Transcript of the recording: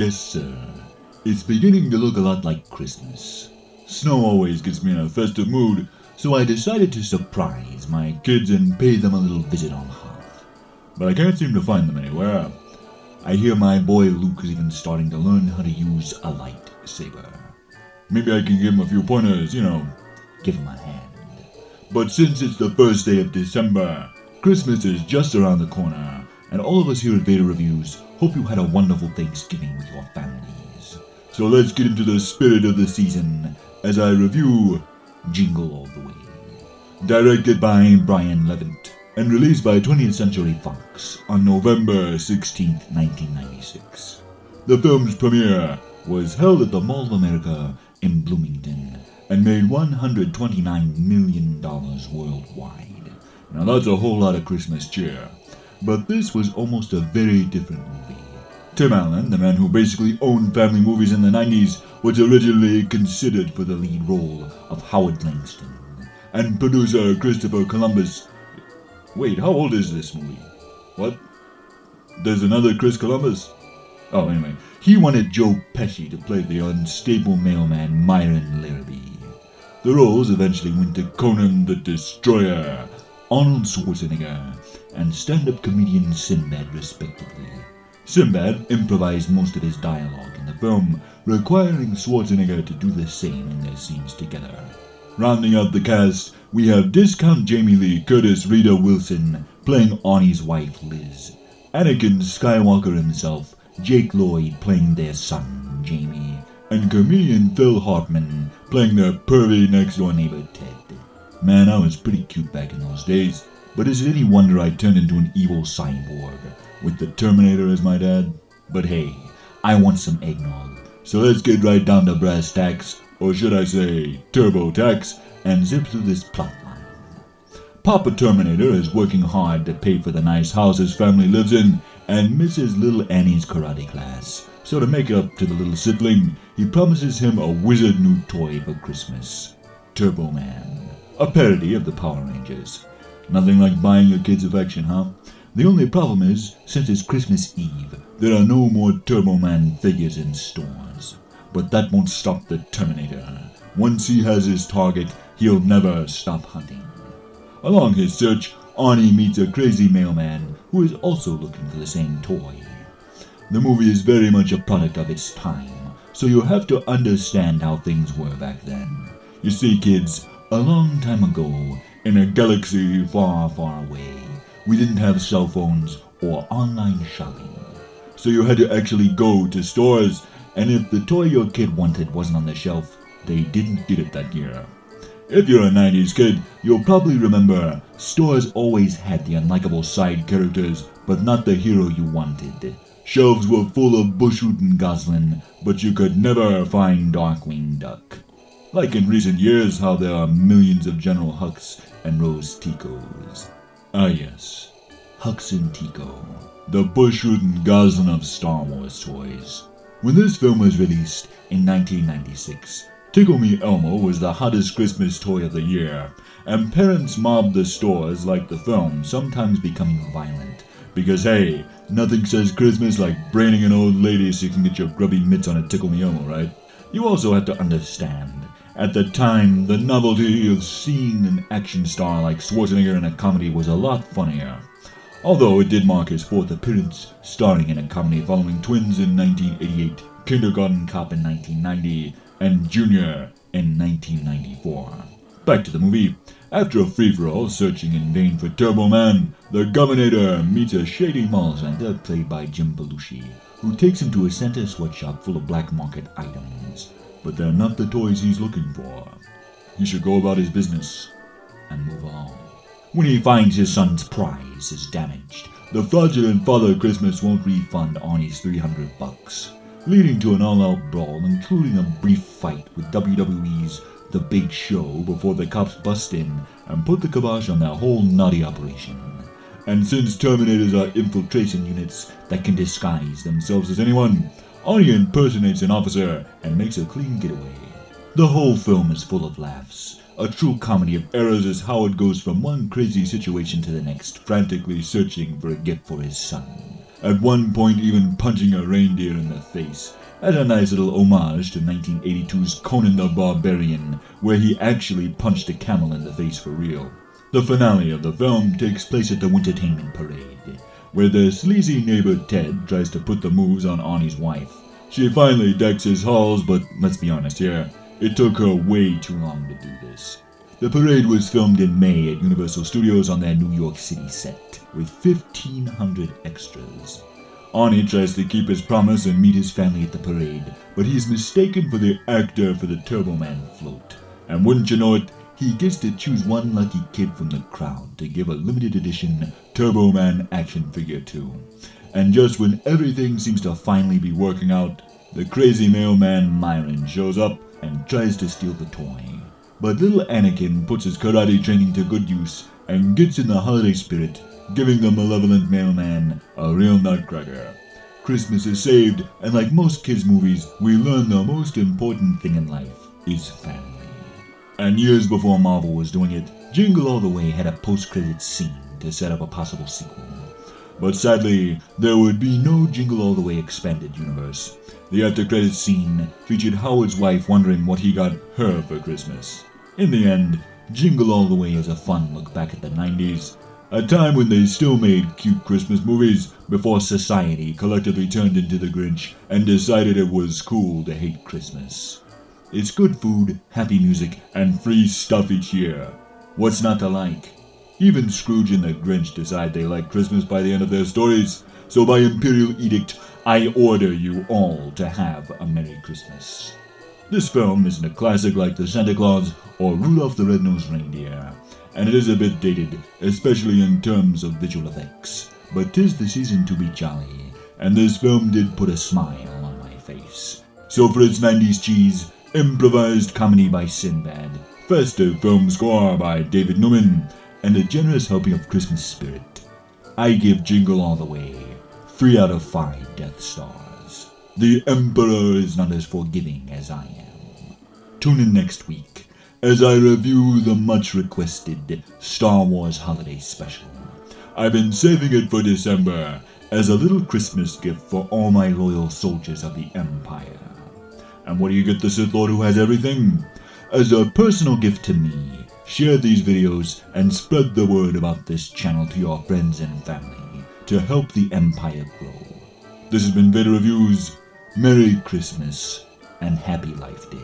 Yes, sir. It's beginning to look a lot like Christmas. Snow always gets me in a festive mood, so I decided to surprise my kids and pay them a little visit on Earth. But I can't seem to find them anywhere. I hear my boy Luke is even starting to learn how to use a lightsaber. Maybe I can give him a few pointers, give him a hand. But since it's the first day of December, Christmas is just around the corner, and all of us here at Vader Reviews hope you had a wonderful Thanksgiving with your families. So let's get into the spirit of the season as I review Jingle All The Way. Directed by Brian Levant and released by 20th Century Fox on November 16, 1996. The film's premiere was held at the Mall of America in Bloomington and made $129 million worldwide. Now that's a whole lot of Christmas cheer. But this was almost a very different movie. Tim Allen, the man who basically owned family movies in the 90s, was originally considered for the lead role of Howard Langston. And producer Christopher Columbus... Wait, how old is this movie? What? There's another Chris Columbus? Oh, anyway, he wanted Joe Pesci to play the unstable mailman Myron Larrabee. The roles eventually went to Conan the Destroyer, Arnold Schwarzenegger, and stand-up comedian Sinbad, respectively. Sinbad improvised most of his dialogue in the film, requiring Schwarzenegger to do the same in their scenes together. Rounding out the cast, we have discount Jamie Lee Curtis Rita Wilson playing Arnie's wife Liz, Anakin Skywalker himself, Jake Lloyd playing their son Jamie, and comedian Phil Hartman playing their pervy next-door neighbor Ted. Man, I was pretty cute back in those days, but is it any wonder I turned into an evil cyborg with the Terminator as my dad? But hey, I want some eggnog, so let's get right down to brass tacks, or should I say turbo tax, and zip through this plotline. Papa Terminator is working hard to pay for the nice house his family lives in and misses little Annie's karate class. So to make up to the little sibling, he promises him a wizard new toy for Christmas. Turbo Man, a parody of the Power Rangers. Nothing like buying your kids' affection, huh? The only problem is, since it's Christmas Eve, there are no more Turbo Man figures in stores. But that won't stop the Terminator. Once he has his target, he'll never stop hunting. Along his search, Arnie meets a crazy mailman who is also looking for the same toy. The movie is very much a product of its time, so you have to understand how things were back then. You see, kids, a long time ago, in a galaxy far, far away, we didn't have cell phones or online shopping. So you had to actually go to stores, and if the toy your kid wanted wasn't on the shelf, they didn't get it that year. If you're a 90s kid, you'll probably remember stores always had the unlikable side characters, but not the hero you wanted. Shelves were full of Bushwood and Goslin, but you could never find Darkwing Duck. Like in recent years, how there are millions of General Hux and Rose Ticos. Ah yes, Hux and Tico, the Bushwood and Goslin of Star Wars toys. When this film was released in 1996, Tickle Me Elmo was the hottest Christmas toy of the year, and parents mobbed the stores like the film, sometimes becoming violent. Because hey, nothing says Christmas like braining an old lady so you can get your grubby mitts on a Tickle Me Elmo, right? You also have to understand, at the time, the novelty of seeing an action star like Schwarzenegger in a comedy was a lot funnier. Although it did mark his fourth appearance, starring in a comedy following Twins in 1988, Kindergarten Cop in 1990, and Junior in 1994. Back to the movie. After a free-for-all searching in vain for Turbo Man, the Governor meets a shady mall Santa played by Jim Belushi, who takes him to a Santa sweatshop full of black market items. But they're not the toys he's looking for. He should go about his business and move on. When he finds his son's prize is damaged, the fraudulent Father Christmas won't refund Arnie's $300, leading to an all-out brawl, including a brief fight with WWE's The Big Show before the cops bust in and put the kibosh on their whole naughty operation. And since Terminators are infiltration units that can disguise themselves as anyone, Arnie impersonates an officer and makes a clean getaway. The whole film is full of laughs, a true comedy of errors as Howard goes from one crazy situation to the next, frantically searching for a gift for his son. at one point even punching a reindeer in the face, as a nice little homage to 1982's Conan the Barbarian, where he actually punched a camel in the face for real. The finale of the film takes place at the Wintertainment Parade, where the sleazy neighbor Ted tries to put the moves on Arnie's wife. She finally decks his halls, but let's be honest here, it took her way too long to do this. The parade was filmed in May at Universal Studios on their New York City set, with 1,500 extras. Arnie tries to keep his promise and meet his family at the parade, but he's mistaken for the actor for the Turbo Man float. And wouldn't you know it, he gets to choose one lucky kid from the crowd to give a limited edition Turbo Man action figure to. And just when everything seems to finally be working out, the crazy mailman Myron shows up and tries to steal the toy. But little Anakin puts his karate training to good use and gets in the holiday spirit, giving the malevolent mailman a real nutcracker. Christmas is saved, and like most kids' movies, we learn the most important thing in life is family. And years before Marvel was doing it, Jingle All The Way had a post-credits scene to set up a possible sequel. But sadly, there would be no Jingle All The Way expanded universe. The after-credits scene featured Howard's wife wondering what he got her for Christmas. In the end, Jingle All The Way is a fun look back at the 90s, a time when they still made cute Christmas movies before society collectively turned into the Grinch and decided it was cool to hate Christmas. It's good food, happy music, and free stuff each year. What's not to like? Even Scrooge and the Grinch decide they like Christmas by the end of their stories, so by imperial edict, I order you all to have a Merry Christmas. This film isn't a classic like The Santa Claus or Rudolph the Red-Nosed Reindeer, and it is a bit dated, especially in terms of visual effects, but 'tis the season to be jolly, and this film did put a smile on my face. So for its 90s cheese, improvised comedy by Sinbad, festive film score by David Newman, and a generous helping of Christmas spirit, I give Jingle All The Way 3 out of 5 Death Stars. The Emperor is not as forgiving as I am. Tune in next week as I review the much requested Star Wars Holiday Special. I've been saving it for December as a little Christmas gift for all my loyal soldiers of the Empire. And what do you get the Sith Lord who has everything? As a personal gift to me, share these videos and spread the word about this channel to your friends and family to help the Empire grow. This has been Vader Reviews. Merry Christmas and Happy Life Day.